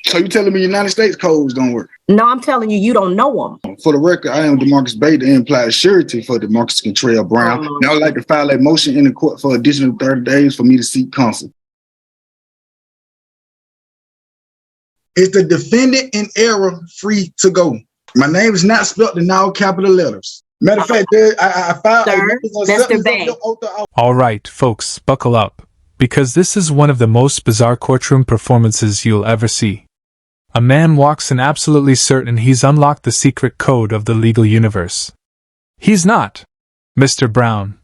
So you telling me United States codes don't work? No, I'm telling you, you don't know them. For the record, I am DeMarcus Bay, the implied surety for DeMarcus Contrell Brown. And I would like to file a motion in the court for additional 30 days for me to seek counsel. Is the defendant in error free to go? My name is not spelled in all capital letters. Matter of fact, I filed Mr. Bay. All right, folks, buckle up, because this is one of the most bizarre courtroom performances you'll ever see. A man walks in absolutely certain he's unlocked the secret code of the legal universe. He's not Mr. Brown.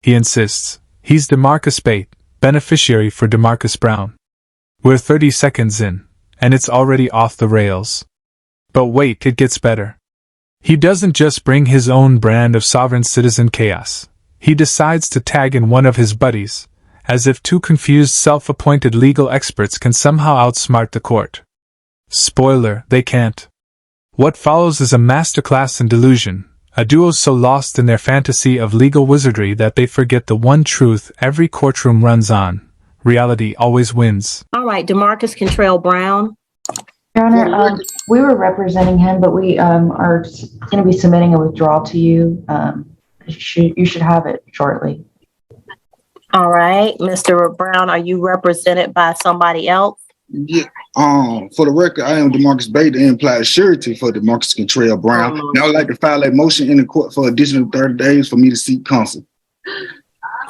He insists. He's DeMarcus Bate, beneficiary for DeMarcus Brown. We're 30 seconds in, and it's already off the rails. But wait, it gets better. He doesn't just bring his own brand of sovereign citizen chaos. He decides to tag in one of his buddies, as if two confused self-appointed legal experts can somehow outsmart the court. Spoiler, they can't. What follows is a masterclass in delusion, a duo so lost in their fantasy of legal wizardry that they forget the one truth every courtroom runs on. Reality always wins. All right, DeMarcus Contrell Brown. Your Honor, we were representing him, but we are going to be submitting a withdrawal to you. You should have it shortly. All right, Mr. Brown, are you represented by somebody else? Yeah. For the record, I am DeMarcus Bay, the implied surety for DeMarcus Contrell Brown. And I would like to file a motion in the court for additional 30 days for me to seek counsel.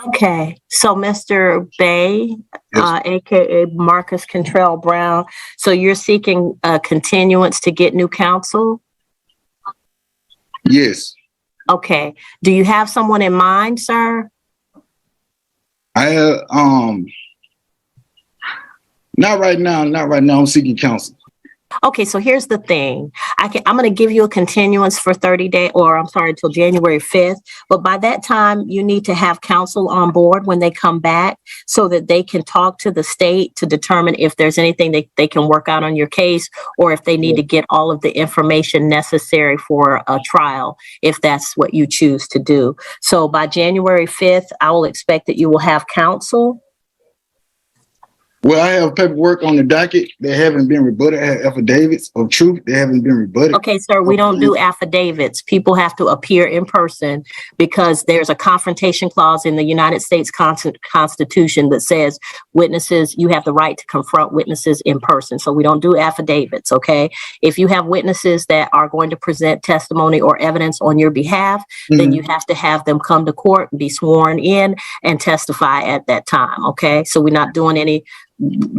Okay, so Mr. Bay, Yes. aka Marcus Contrell Brown, so you're seeking a continuance to get new counsel? Yes. Okay, do you have someone in mind, sir? I not right now. I'm seeking counsel. Okay, so here's the thing. I'm going to give you a continuance for 30 days, or I'm sorry, until January 5th. But by that time, you need to have counsel on board when they come back so that they can talk to the state to determine if there's anything they can work out on your case, or if they need to get all of the information necessary for a trial, if that's what you choose to do. So by January 5th, I will expect that you will have counsel. Well, I have paperwork on the docket that haven't been rebutted. I have affidavits of truth that haven't been rebutted. Okay, sir, we don't do affidavits. People have to appear in person because there's a confrontation clause in the United States Constitution that says witnesses, you have the right to confront witnesses in person. So we don't do affidavits, okay? If you have witnesses that are going to present testimony or evidence on your behalf, then you have to have them come to court, be sworn in, and testify at that time, okay? So we're not doing any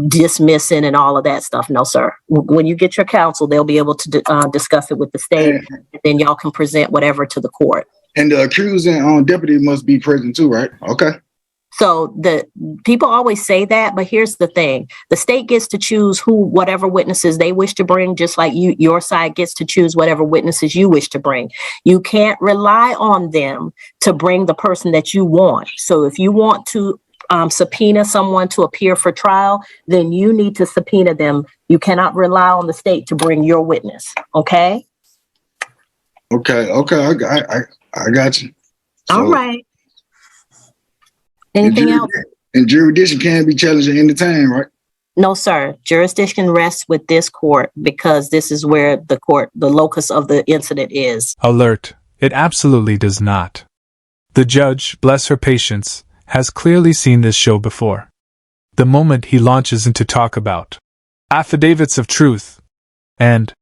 dismissing and all of that stuff. No, sir. When you get your counsel, they'll be able to discuss it with the state, and then y'all can present whatever to the court. And the accusing deputy must be present too, right? Okay. So the people always say that, but here's the thing. The state gets to choose whatever witnesses they wish to bring, just like your side gets to choose whatever witnesses you wish to bring. You can't rely on them to bring the person that you want. So if you want to subpoena someone to appear for trial, then you need to subpoena them. You cannot rely on the state to bring your witness. Okay. Okay. I got you. So, all right. Anything else? And jurisdiction can't be challenged at any time, right? No, sir. Jurisdiction rests with this court because this is where the locus of the incident is. Alert. It absolutely does not. The judge, bless her patience, has clearly seen this show before. The moment he launches into talk about affidavits of truth and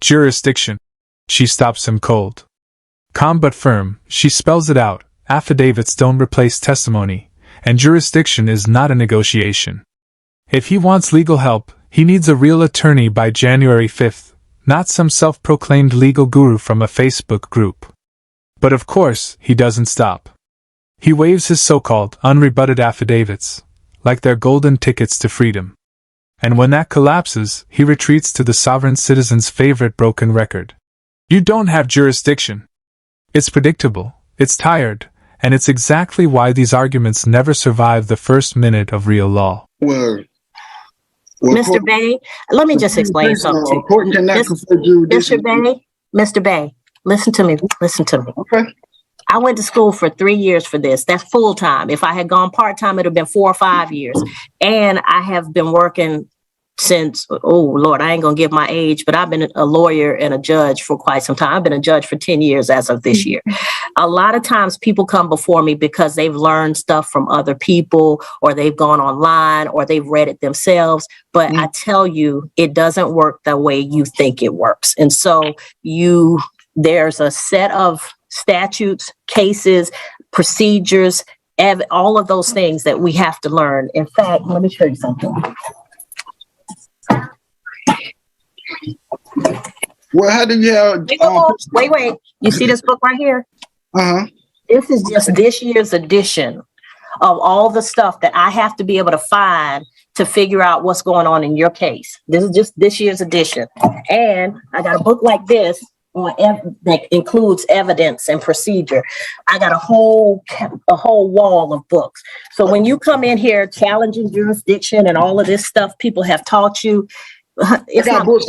jurisdiction, she stops him cold. Calm but firm, she spells it out. Affidavits don't replace testimony, and jurisdiction is not a negotiation. If he wants legal help, he needs a real attorney by January 5th, not some self-proclaimed legal guru from a Facebook group. But of course, he doesn't stop. He waves his so-called unrebutted affidavits, like they're golden tickets to freedom. And when that collapses, he retreats to the sovereign citizen's favorite broken record. You don't have jurisdiction. It's predictable, it's tired, and it's exactly why these arguments never survive the first minute of real law. Well, Mr. Bay, let me just explain something to you. Mr. Bay, listen to me. Okay. I went to school for 3 years for this. That's full time. If I had gone part time, it would have been 4 or 5 years. And I have been working since, oh Lord, I ain't gonna give my age, but I've been a lawyer and a judge for quite some time. I've been a judge for 10 years as of this year. A lot of times people come before me because they've learned stuff from other people, or they've gone online, or they've read it themselves. But I tell you, it doesn't work the way you think it works. And so there's a set of statutes, cases, procedures, all of those things that we have to learn. In fact, let me show you something. Well, how do you have? Wait. You see this book right here? This is just this year's edition of all the stuff that I have to be able to find to figure out what's going on in your case. This is just this year's edition. And I got a book like this that includes evidence and procedure. I got a whole wall of books. So when you come in here challenging jurisdiction and all of this stuff people have taught you, it's not books.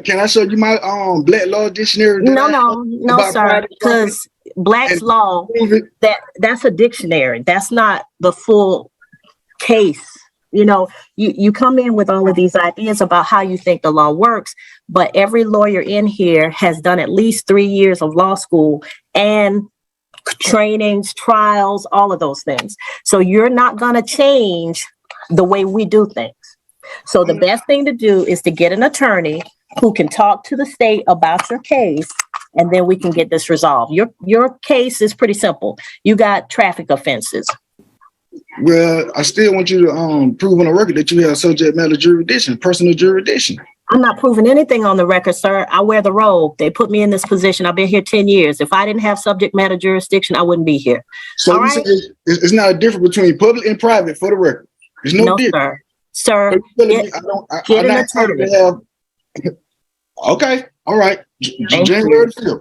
Can I show you my Black Law Dictionary? No, sir. Because Black's Law, that's a dictionary. That's not the full case. You know, you come in with all of these ideas about how you think the law works, but every lawyer in here has done at least 3 years of law school and trainings, trials, all of those things. So you're not going to change the way we do things. So the best thing to do is to get an attorney who can talk to the state about your case, and then we can get this resolved. Your case is pretty simple. You got traffic offenses. Well, I still want you to prove on the record that you have subject matter jurisdiction, personal jurisdiction. I'm not proving anything on the record, sir. I wear the robe. They put me in this position. I've been here 10 years. If I didn't have subject matter jurisdiction, I wouldn't be here. So all right? It's not a difference between public and private for the record. There's no difference. Sir, get an attorney. Okay, all right. January 5th.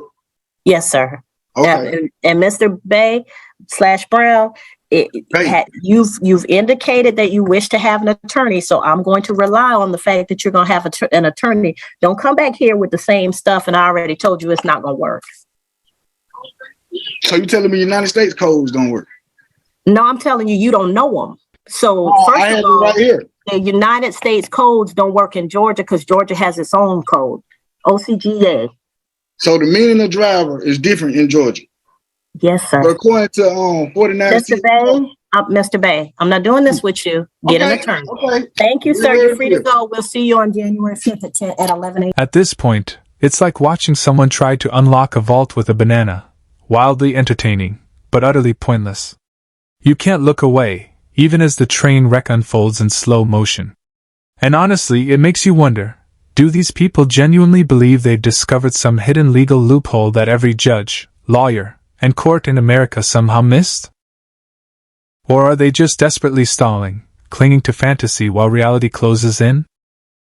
Yes, sir. Okay. And Mr. Bay / Brown, you've indicated that you wish to have an attorney, so I'm going to rely on the fact that you're going to have an attorney. Don't come back here with the same stuff, and I already told you it's not going to work. So you're telling me United States codes don't work? No, I'm telling you don't know them. So first of all, right here. The United States codes don't work in Georgia because Georgia has its own code, OCGA. So the meaning of driver is different in Georgia. Yes, sir. But according to 49. Mr. Bay, I'm not doing this with you. Get an attorney. Okay. Thank you, sir. You're free to go. We'll see you on January 5th at 11 a.m. At this point, it's like watching someone try to unlock a vault with a banana. Wildly entertaining, but utterly pointless. You can't look away, even as the train wreck unfolds in slow motion. And honestly, it makes you wonder, do these people genuinely believe they've discovered some hidden legal loophole that every judge, lawyer, and court in America somehow missed? Or are they just desperately stalling, clinging to fantasy while reality closes in?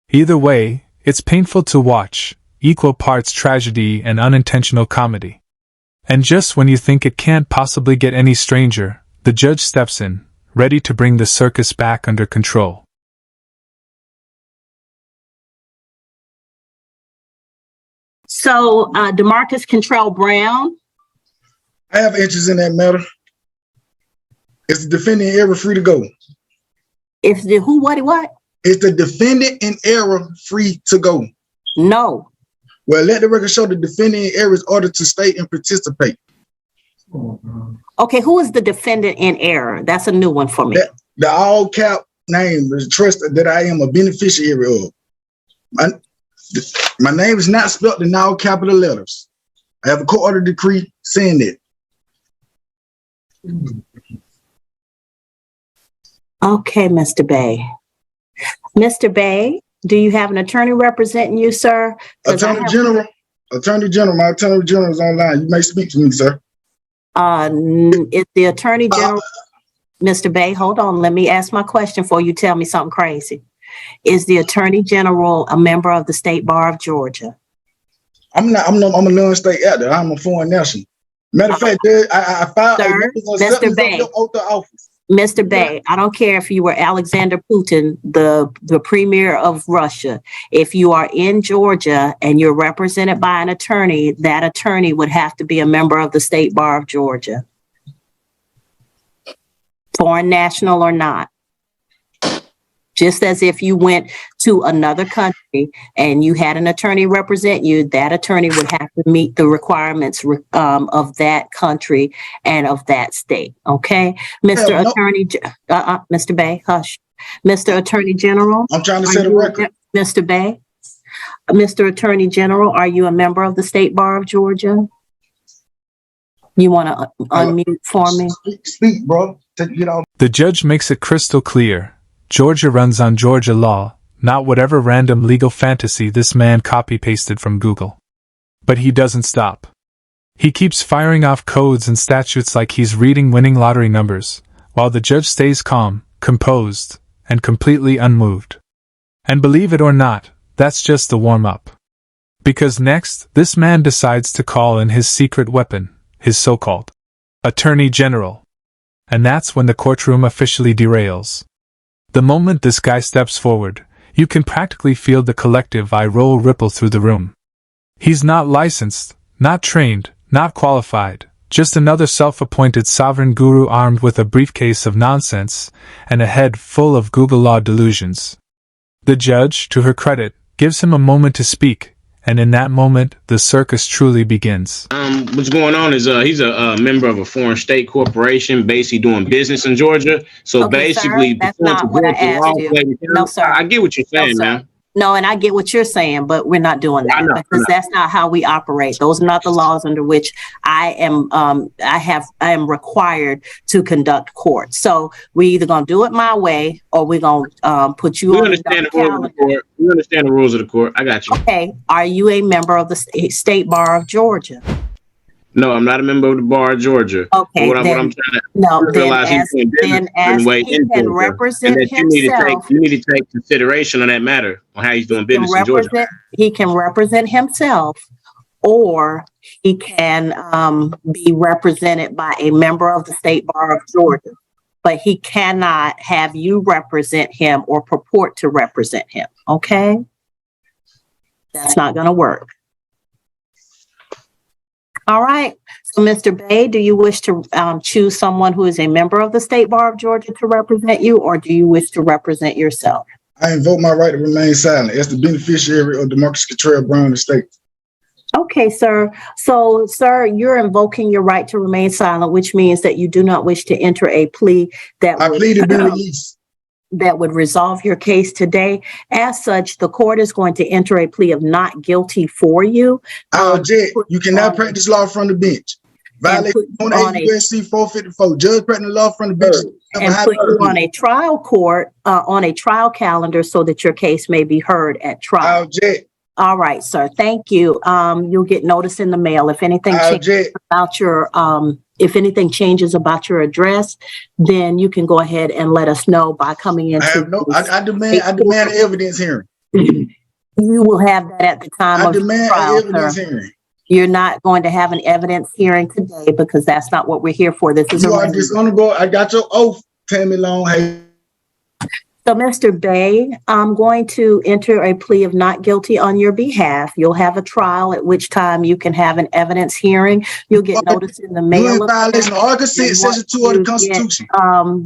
Either way, it's painful to watch, equal parts tragedy and unintentional comedy. And just when you think it can't possibly get any stranger, the judge steps in, ready to bring the circus back under control. So, DeMarcus Contrell Brown. I have interest in that matter. Is the defendant in error free to go? If the who, what? Is the defendant in error free to go? No. Well, let the record show the defendant in error is ordered to stay and participate. Okay, who is the defendant in error? That's a new one for me. The all cap name is trust that I am a beneficiary of. My name is not spelled in all capital letters. I have a court order decree saying that. Okay, Mr. Bay. Mr. Bay, do you have an attorney representing you, sir? Attorney General, my Attorney General is online. You may speak to me, sir. Is the Attorney General, Mr. Bay, hold on. Let me ask my question before you tell me something crazy. Is the Attorney General a member of the State Bar of Georgia? I'm a non-state actor. I'm a foreign national. Matter of fact, I filed Mr. Bay. Oath of office. Mr. Bay, I don't care if you were Alexander Putin, the premier of Russia. If you are in Georgia and you're represented by an attorney, that attorney would have to be a member of the State Bar of Georgia. Foreign national or not. Just as if you went to another country and you had an attorney represent you, that attorney would have to meet the requirements of that country and of that state. Okay, Mr. Attorney, Mr. Bay, hush. Mr. Attorney General. I'm trying to set a record. Mr. Bay, Mr. Attorney General, are you a member of the State Bar of Georgia? You want to unmute for me? Speak, bro. You know. The judge makes it crystal clear. Georgia runs on Georgia law, not whatever random legal fantasy this man copy-pasted from Google. But he doesn't stop. He keeps firing off codes and statutes like he's reading winning lottery numbers, while the judge stays calm, composed, and completely unmoved. And believe it or not, that's just the warm-up. Because next, this man decides to call in his secret weapon, his so-called Attorney General. And that's when the courtroom officially derails. The moment this guy steps forward, you can practically feel the collective eye roll ripple through the room. He's not licensed, not trained, not qualified, just another self-appointed sovereign guru armed with a briefcase of nonsense and a head full of Google law delusions. The judge, to her credit, gives him a moment to speak, and in that moment, the circus truly begins. What's going on is he's a member of a foreign state corporation, basically doing business in Georgia. So Okay, basically, sir, that's not what I asked you. No, sir. I get what you're saying, man. No, and I get what you're saying, but we're not doing that because that's not how we operate. Those are not the laws under which I am required to conduct court. So we either gonna do it my way or we're gonna put you on the calendar. We understand the rules of the court. I got you. Okay. Are you a member of the State Bar of Georgia? No, I'm not a member of the Bar of Georgia. Okay, what I'm trying to realize he can represent himself. You need to take consideration on that matter on how he's doing business in Georgia. He can represent himself, or he can be represented by a member of the State Bar of Georgia. But he cannot have you represent him or purport to represent him. Okay, that's not going to work. All right. So, Mr. Bay, do you wish to choose someone who is a member of the State Bar of Georgia to represent you, or do you wish to represent yourself? I invoke my right to remain silent as the beneficiary of Demarcus Cottrell Brown estate. Okay, sir. So, sir, you're invoking your right to remain silent, which means that you do not wish to enter a plea that I plead to be released. That would resolve your case today. As such, the court is going to enter a plea of not guilty for you. You cannot practice law from the bench. Violation 28 U.S.C. 454. Judge practicing law from the bench. And put you on a trial court, on a trial calendar so that your case may be heard at trial. I object. All right, sir. Thank you. You'll get notice in the mail if anything changes about your changes about your address, then you can go ahead and let us know by coming in. I demand an evidence hearing. You will have that at the time of the trial, evidence hearing. You're not going to have an evidence hearing today because that's not what we're here for. This is dishonorable. I got your oath, Tammy Long. Hey. So, Mr. Bay, I'm going to enter a plea of not guilty on your behalf. You'll have a trial at which time you can have an evidence hearing. You'll get notice in the mail. Violation of Article 6, Section 2 of the Constitution.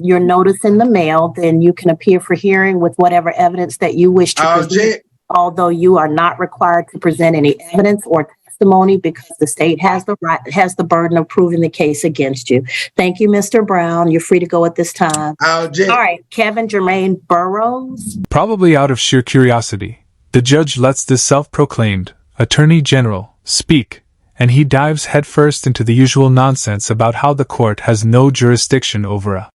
Your notice in the mail, then you can appear for hearing with whatever evidence that you wish to present. Although you are not required to present any evidence or testimony because the state has the burden of proving the case against you. Thank you, Mr. Brown. You're free to go at this time. All right, Kevin Jermaine Burrows. Probably out of sheer curiosity, the judge lets this self-proclaimed Attorney General speak, and he dives headfirst into the usual nonsense about how the court has no jurisdiction over a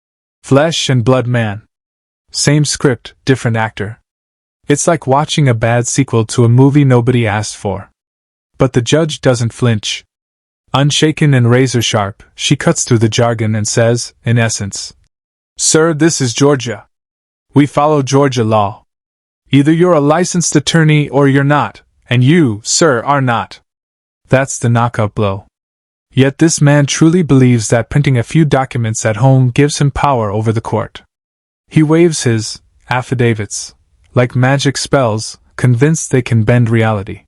flesh and blood man. Same script, different actor. It's like watching a bad sequel to a movie nobody asked for. But the judge doesn't flinch. Unshaken and razor-sharp, she cuts through the jargon and says, in essence, "Sir, this is Georgia. We follow Georgia law. Either you're a licensed attorney or you're not, and you, sir, are not." That's the knockout blow. Yet this man truly believes that printing a few documents at home gives him power over the court. He waves his affidavits like magic spells, convinced they can bend reality.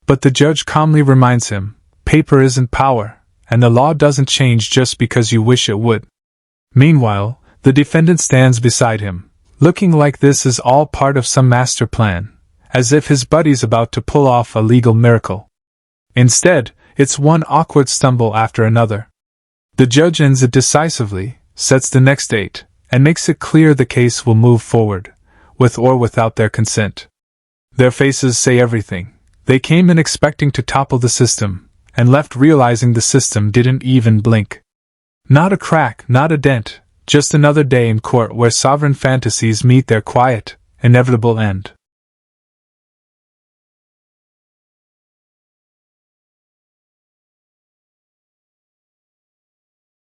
But the judge calmly reminds him, paper isn't power, and the law doesn't change just because you wish it would. Meanwhile, the defendant stands beside him, looking like this is all part of some master plan, as if his buddy's about to pull off a legal miracle. Instead, it's one awkward stumble after another. The judge ends it decisively, sets the next date, and makes it clear the case will move forward, with or without their consent. Their faces say everything. They came in expecting to topple the system, and left realizing the system didn't even blink. Not a crack, not a dent, just another day in court where sovereign fantasies meet their quiet, inevitable end.